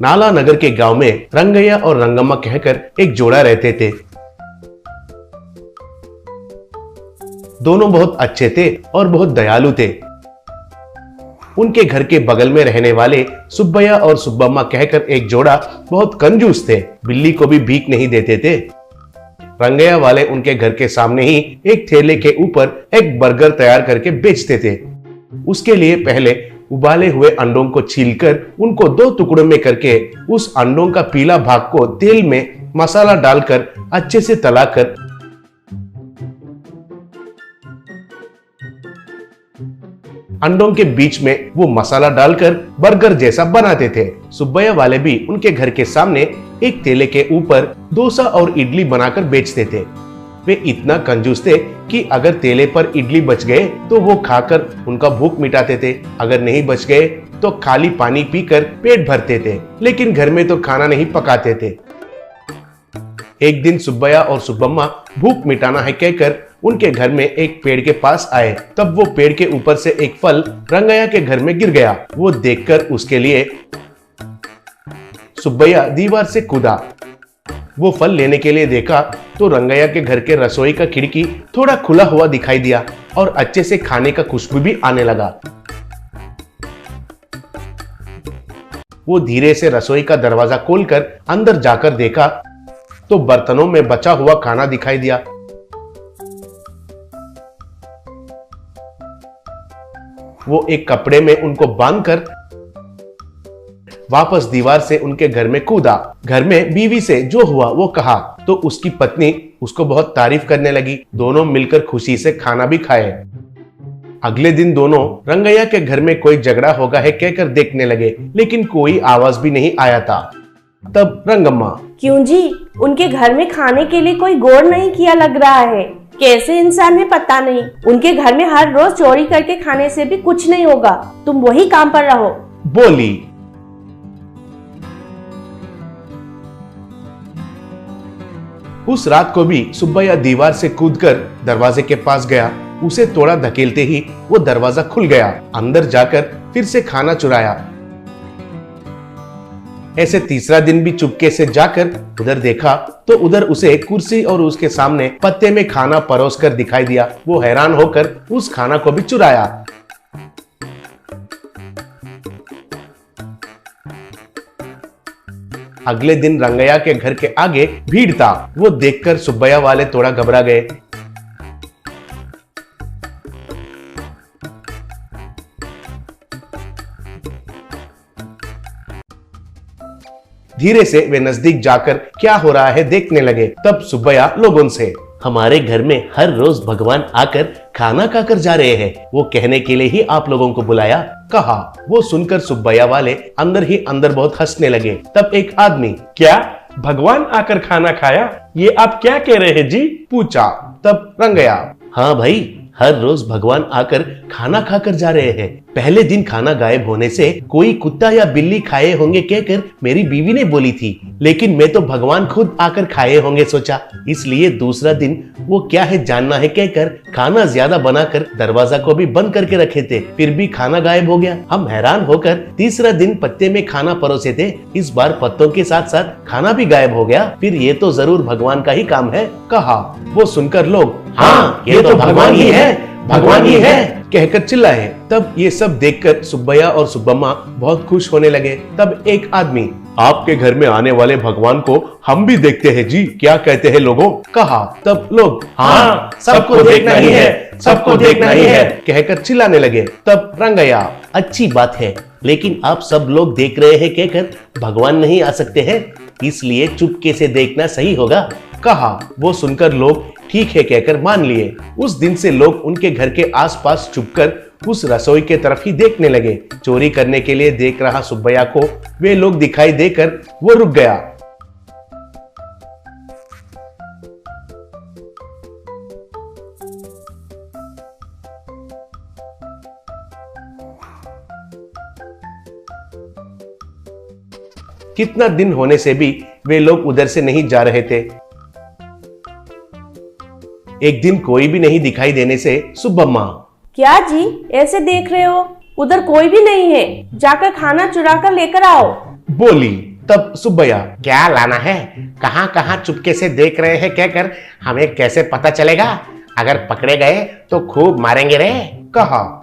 नाला नगर के गांव में रंगैया और रंगम्मा कहकर एक जोड़ा रहते थे। दोनों बहुत अच्छे थे और बहुत दयालु थे। उनके घर के बगल में रहने वाले सुब्बैया और सुब्बम्मा कहकर एक जोड़ा बहुत कंजूस थे, बिल्ली को भी भीख नहीं देते थे। रंगैया वाले उनके घर के सामने ही एक ठेले के ऊपर एक बर्गर तैयार करके बेचते थे। उसके लिए पहले उबाले हुए अंडों को छीलकर उनको 2 टुकड़ों में करके उस अंडों का पीला भाग को तेल में मसाला डालकर अच्छे से तलाकर अंडों के बीच में वो मसाला डालकर बर्गर जैसा बनाते थे। सुब्बैया वाले भी उनके घर के सामने एक ठेले के ऊपर डोसा और इडली बनाकर बेचते थे। वे इतना कंजूस थे कि अगर ठेले पर इडली बच गए तो वो खाकर उनका भूख मिटाते थे, अगर नहीं बच गए तो खाली पानी पीकर पेट भरते थे, लेकिन घर में तो खाना नहीं पकाते थे। एक दिन सुब्बैया और सुब्बम्मा भूख मिटाना है कहकर उनके घर में एक पेड़ के पास आए। तब वो पेड़ के ऊपर से एक फल रंगैया के घर में गिर गया। वो देखकर उसके लिए सुब्बैया दीवार से कूदा। वो फल लेने के लिए देखा तो रंगैया के घर के रसोई का खिड़की थोड़ा खुला हुआ दिखाई दिया और अच्छे से खाने का खुशबू भी आने लगा। वो धीरे से रसोई का दरवाजा खोलकर अंदर जाकर देखा तो बर्तनों में बचा हुआ खाना दिखाई दिया। वो एक कपड़े में उनको बांधकर वापस दीवार से उनके घर में कूदा। घर में बीवी से जो हुआ वो कहा तो उसकी पत्नी उसको बहुत तारीफ करने लगी। दोनों मिलकर खुशी से खाना भी खाए। अगले दिन दोनों रंगैया के घर में कोई झगड़ा होगा है कहकर देखने लगे, लेकिन कोई आवाज भी नहीं आया था। तब रंगम्मा, क्यों जी, उनके घर में खाने के लिए कोई गौर नहीं किया लग रहा है। कैसे इंसान है पता नहीं। उनके घर में हर रोज चोरी करके खाने से भी कुछ नहीं होगा। तुम वही काम पर रहो, बोली। उस रात को भी सुब्बैया दीवार से कूदकर दरवाजे के पास गया। उसे थोड़ा धकेलते ही वो दरवाजा खुल गया। अंदर जाकर फिर से खाना चुराया। ऐसे तीसरा दिन भी चुपके से जाकर उधर देखा तो उधर उसे कुर्सी और उसके सामने पत्ते में खाना परोसकर दिखाई दिया। वो हैरान होकर उस खाना को भी चुराया। अगले दिन रंगैया के घर के आगे भीड़ था। वो देखकर सुब्बैया वाले थोड़ा घबरा गए। धीरे से वे नजदीक जाकर क्या हो रहा है देखने लगे। तब सुब्बैया लोगों से, हमारे घर में हर रोज भगवान आकर खाना खाकर जा रहे हैं, वो कहने के लिए ही आप लोगों को बुलाया, कहा। वो सुनकर सुब्बैया वाले अंदर ही अंदर बहुत हंसने लगे। तब एक आदमी, क्या भगवान आकर खाना खाया, ये आप क्या कह रहे हैं जी, पूछा। तब रंगैया, हाँ भाई, हर रोज भगवान आकर खाना खाकर जा रहे हैं। पहले दिन खाना गायब होने से कोई कुत्ता या बिल्ली खाए होंगे कहकर मेरी बीवी ने बोली थी, लेकिन मैं तो भगवान खुद आकर खाए होंगे सोचा, इसलिए दूसरा दिन वो क्या है जानना है कहकर खाना ज्यादा बनाकर दरवाजा को भी बंद करके रखे थे, फिर भी खाना गायब हो गया। हम हैरान होकर तीसरा दिन पत्ते में खाना परोसे थे, इस बार पत्तों के साथ साथ खाना भी गायब हो गया, फिर ये तो जरूर भगवान का ही काम है, कहा। वो सुनकर लोग, हाँ ये तो भगवान ही है, भगवान ही है कहकर चिल्लाए। तब ये सब देखकर सुब्बैया और सुब्बम्मा बहुत खुश होने लगे। तब एक आदमी, आपके घर में आने वाले भगवान को हम भी देखते हैं जी, क्या कहते हैं लोगों, कहा। तब लोग, हाँ सबको देखना ही है, सबको देखना ही है कहकर चिल्लाने लगे। तब रंगैया, अच्छी बात है, लेकिन आप सब लोग देख रहे हैं कहकर भगवान नहीं आ सकते हैं, इसलिए चुपके से देखना सही होगा, कहा। वो सुनकर लोग ठीक है कहकर मान लिए। उस दिन से लोग उनके घर के आसपास छुपकर उस रसोई के तरफ ही देखने लगे। चोरी करने के लिए देख रहा सुब्बैया को वे लोग दिखाई देकर वो रुक गया। कितना दिन होने से भी वे लोग उधर से नहीं जा रहे थे। एक दिन कोई भी नहीं दिखाई देने से सुब्बम्मा, क्या जी ऐसे देख रहे हो, उधर कोई भी नहीं है, जाकर खाना चुरा कर लेकर आओ। बोली। तब सुब्बैया, क्या लाना है, कहां कहां चुपके से देख रहे हैं कहकर हमें कैसे पता चलेगा, अगर पकड़े गए तो खूब मारेंगे रे, कहा।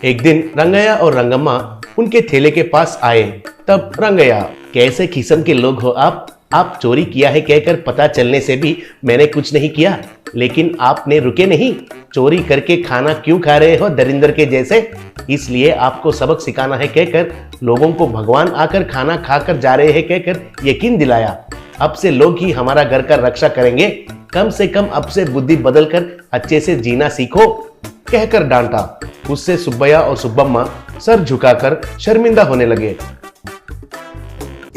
एक दिन रंगैया और रंगम्मा उनके ठेले के पास आए। तब रंगैया, कैसे किस्म के लोग हो आप चोरी किया है कहकर पता चलने से भी मैंने कुछ नहीं किया, लेकिन आपने रुके नहीं, चोरी करके खाना क्यों खा रहे हो दरिंदर के जैसे, इसलिए आपको सबक सिखाना है कहकर लोगों को भगवान आकर खाना खाकर जा रहे हैं कहकर यकीन दिलाया। अब से लोग ही हमारा घर का रक्षा करेंगे, कम से कम अब से बुद्धि बदल कर अच्छे से जीना सीखो, कहकर डांटा। उससे सुब्बैया और सुब्बम्मा सर झुकाकर शर्मिंदा होने लगे।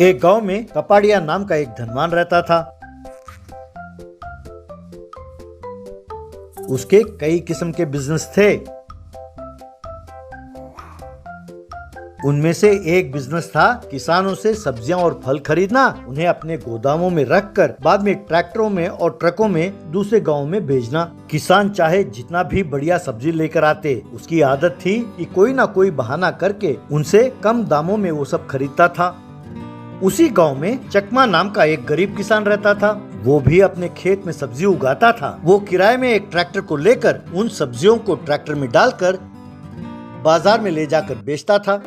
एक गांव में कपाड़िया नाम का एक धनवान रहता था। उसके कई किस्म के बिजनेस थे। उनमें से एक बिजनेस था किसानों से सब्जियां और फल खरीदना, उन्हें अपने गोदामों में रखकर बाद में ट्रैक्टरों में और ट्रकों में दूसरे गांवों में भेजना। किसान चाहे जितना भी बढ़िया सब्जी लेकर आते, उसकी आदत थी कि कोई ना कोई बहाना करके उनसे कम दामों में वो सब खरीदता था। उसी गांव में चकमा नाम का एक गरीब किसान रहता था। वो भी अपने खेत में सब्जी उगाता था। वो किराए में एक ट्रैक्टर को लेकर उन सब्जियों को ट्रैक्टर में डालकर बाजार में ले जाकर बेचता था।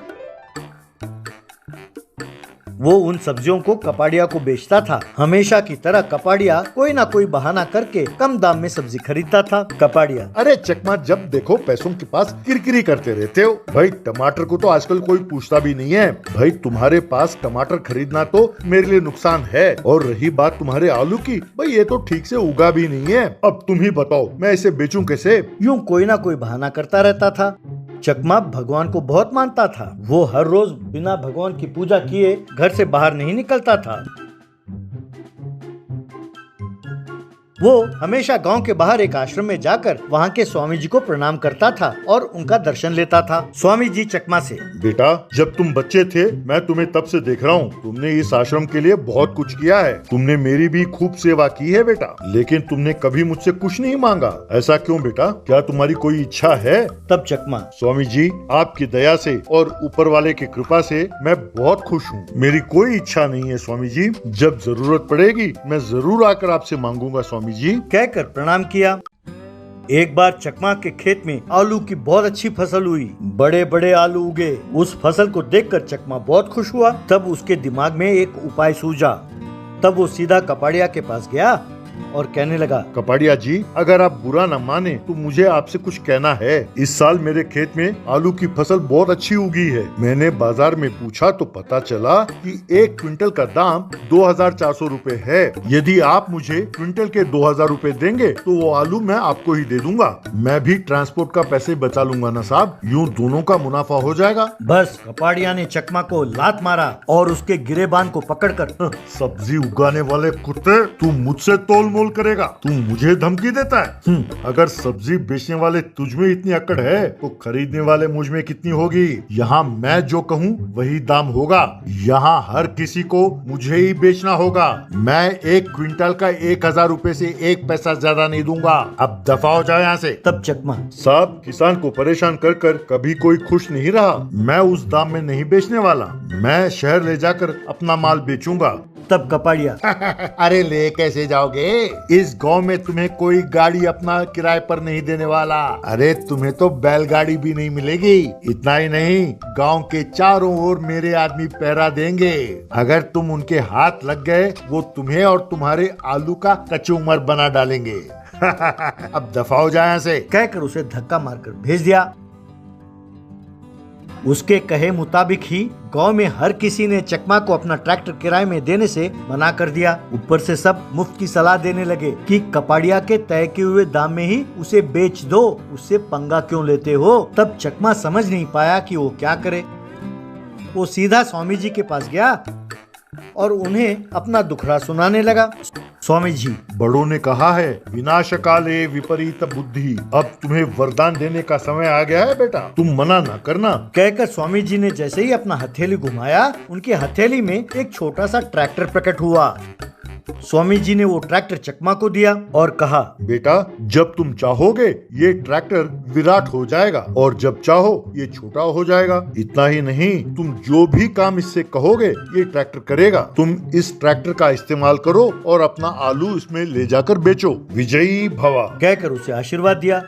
वो उन सब्जियों को कपाड़िया को बेचता था। हमेशा की तरह कपाड़िया कोई ना कोई बहाना करके कम दाम में सब्जी खरीदता था। कपाड़िया, अरे चकमा, जब देखो पैसों के पास किरकिरी करते रहते हो। भाई टमाटर को तो आजकल कोई पूछता भी नहीं है। भाई तुम्हारे पास टमाटर खरीदना तो मेरे लिए नुकसान है, और रही बात तुम्हारे आलू की, भाई ये तो ठीक से उगा भी नहीं है। अब तुम ही बताओ मैं इसे बेचूं कैसे। यूं कोई ना कोई बहाना करता रहता था। चकमा भगवान को बहुत मानता था। वो हर रोज बिना भगवान की पूजा किए घर से बाहर नहीं निकलता था। वो हमेशा गांव के बाहर एक आश्रम में जाकर वहाँ के स्वामी जी को प्रणाम करता था और उनका दर्शन लेता था। स्वामी जी चकमा से, बेटा, जब तुम बच्चे थे मैं तुम्हें तब से देख रहा हूँ, तुमने इस आश्रम के लिए बहुत कुछ किया है। तुमने मेरी भी खूब सेवा की है बेटा, लेकिन तुमने कभी मुझसे कुछ नहीं मांगा। ऐसा क्यों बेटा, क्या तुम्हारी कोई इच्छा है? तब चकमा, स्वामी जी, आपकी दया से और ऊपर वाले की कृपा से मैं बहुत खुश हूँ। मेरी कोई इच्छा नहीं है स्वामी जी। जब जरूरत पड़ेगी मैं जरूर आकर आपसे मांगूंगा स्वामी जी, कहकर प्रणाम किया। एक बार चकमा के खेत में आलू की बहुत अच्छी फसल हुई। बड़े बड़े आलू उगे। उस फसल को देखकर चकमा बहुत खुश हुआ। तब उसके दिमाग में एक उपाय सूझा। तब वो सीधा कपाड़िया के पास गया और कहने लगा, कपाड़िया जी, अगर आप बुरा न माने तो मुझे आपसे कुछ कहना है। इस साल मेरे खेत में आलू की फसल बहुत अच्छी उगी है। मैंने बाजार में पूछा तो पता चला कि 1 क्विंटल का दाम 2400 रुपए है। यदि आप मुझे क्विंटल के 2000 रुपए देंगे तो वो आलू मैं आपको ही दे दूंगा। मैं भी ट्रांसपोर्ट का पैसे बचा लूंगा ना साहब, यूँ दोनों का मुनाफा हो जाएगा। बस कपाड़िया ने चकमा को लात मारा और उसके गिरेबान को पकड़कर, सब्जी उगाने वाले कुत्ते, तू मुझसे तोल मोल करेगा, तू मुझे धमकी देता है। अगर सब्जी बेचने वाले तुझ में इतनी अकड़ है तो खरीदने वाले मुझ में कितनी होगी। यहाँ मैं जो कहूँ वही दाम होगा। यहाँ हर किसी को मुझे ही बेचना होगा। मैं 1 क्विंटल का 1000 रुपए से 1 पैसा ज्यादा नहीं दूंगा। अब दफा हो जाए यहाँ से। तब चकमा, साहब, किसान को परेशान कर कर कभी कोई खुश नहीं रहा। मैं उस दाम में नहीं बेचने वाला। मैं शहर ले जाकर अपना माल बेचूंगा। तब कपाड़िया, अरे ले कैसे जाओगे? इस गांव में तुम्हें कोई गाड़ी अपना किराए पर नहीं देने वाला। अरे तुम्हें तो बैलगाड़ी भी नहीं मिलेगी। इतना ही नहीं, गांव के चारों ओर मेरे आदमी पहरा देंगे। अगर तुम उनके हाथ लग गए, वो तुम्हें और तुम्हारे आलू का कचूमर बना डालेंगे। अब दफा हो जाए यहाँ से, कहकर उसे धक्का मारकर भेज दिया। उसके कहे मुताबिक ही गांव में हर किसी ने चकमा को अपना ट्रैक्टर किराए में देने से मना कर दिया। ऊपर से सब मुफ्त की सलाह देने लगे कि कपाड़िया के तय किए हुए दाम में ही उसे बेच दो, उससे पंगा क्यों लेते हो। तब चकमा समझ नहीं पाया कि वो क्या करे। वो सीधा स्वामी जी के पास गया और उन्हें अपना दुखड़ा सुनाने लगा। स्वामी जी, बड़ों ने कहा है, विनाश काले विपरीत बुद्धि। अब तुम्हें वरदान देने का समय आ गया है बेटा, तुम मना ना करना। कहकर स्वामी जी ने जैसे ही अपना हथेली घुमाया, उनकी हथेली में एक छोटा सा ट्रैक्टर प्रकट हुआ। स्वामी जी ने वो ट्रैक्टर चकमा को दिया और कहा, बेटा जब तुम चाहोगे ये ट्रैक्टर विराट हो जाएगा और जब चाहो ये छोटा हो जाएगा। इतना ही नहीं, तुम जो भी काम इससे कहोगे ये ट्रैक्टर करेगा। तुम इस ट्रैक्टर का इस्तेमाल करो और अपना आलू इसमें ले जाकर बेचो। विजयी भवा कहकर उसे आशीर्वाद दिया।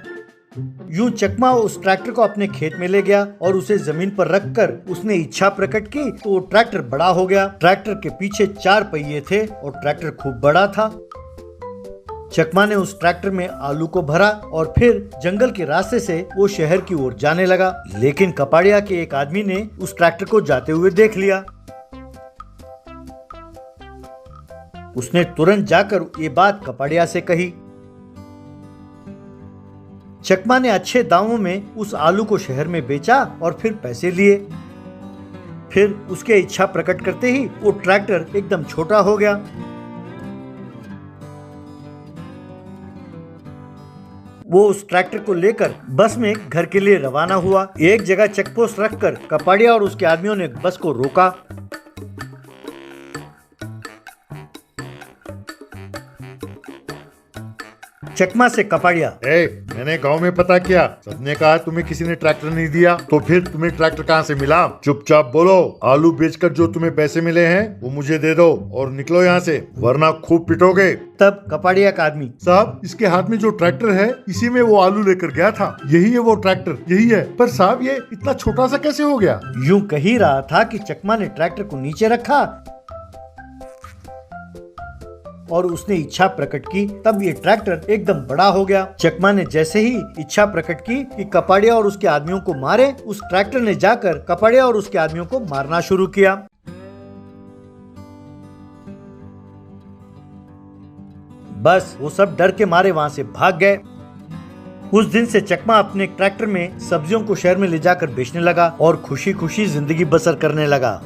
यूं चकमा उस ट्रैक्टर को अपने खेत में ले गया और उसे जमीन पर रखकर उसने इच्छा प्रकट की तो वो ट्रैक्टर बड़ा हो गया। ट्रैक्टर के पीछे 4 पहिए थे और ट्रैक्टर खूब बड़ा था। चकमा ने उस ट्रैक्टर में आलू को भरा और फिर जंगल के रास्ते से वो शहर की ओर जाने लगा। लेकिन कपाड़िया के एक आदमी ने उस ट्रैक्टर को जाते हुए देख लिया। उसने तुरंत जाकर ये बात कपाड़िया से कही। चकमा ने अच्छे दामों में उस आलू को शहर में बेचा और फिर पैसे लिए। फिर उसके इच्छा प्रकट करते ही वो ट्रैक्टर एकदम छोटा हो गया। वो उस ट्रैक्टर को लेकर बस में घर के लिए रवाना हुआ। एक जगह चेकपोस्ट रखकर कपाड़िया और उसके आदमियों ने बस को रोका। चकमा से कपाड़िया, मैंने गांव में पता किया, सबने कहा तुम्हें किसी ने ट्रैक्टर नहीं दिया, तो फिर तुम्हें ट्रैक्टर कहाँ से मिला? चुपचाप बोलो, आलू बेचकर जो तुम्हें पैसे मिले हैं वो मुझे दे दो और निकलो यहाँ से, वरना खूब पिटोगे। तब कपाड़िया का आदमी, साहब इसके हाथ में जो ट्रैक्टर है इसी में वो आलू लेकर गया था, यही है वो ट्रैक्टर, यही है। पर साहब ये इतना छोटा सा कैसे हो गया? यूं कह ही रहा था कि चकमा ने ट्रैक्टर को नीचे रखा और उसने इच्छा प्रकट की। तब ये ट्रैक्टर एकदम बड़ा हो गया। चकमा ने जैसे ही इच्छा प्रकट की कि कपाड़िया और उसके आदमियों को मारे, उस ट्रैक्टर ने जाकर कपाड़िया और उसके आदमियों को मारना शुरू किया। बस वो सब डर के मारे वहां से भाग गए। उस दिन से चकमा अपने ट्रैक्टर में सब्जियों को शहर में ले जाकर बेचने लगा और खुशी खुशी जिंदगी बसर करने लगा।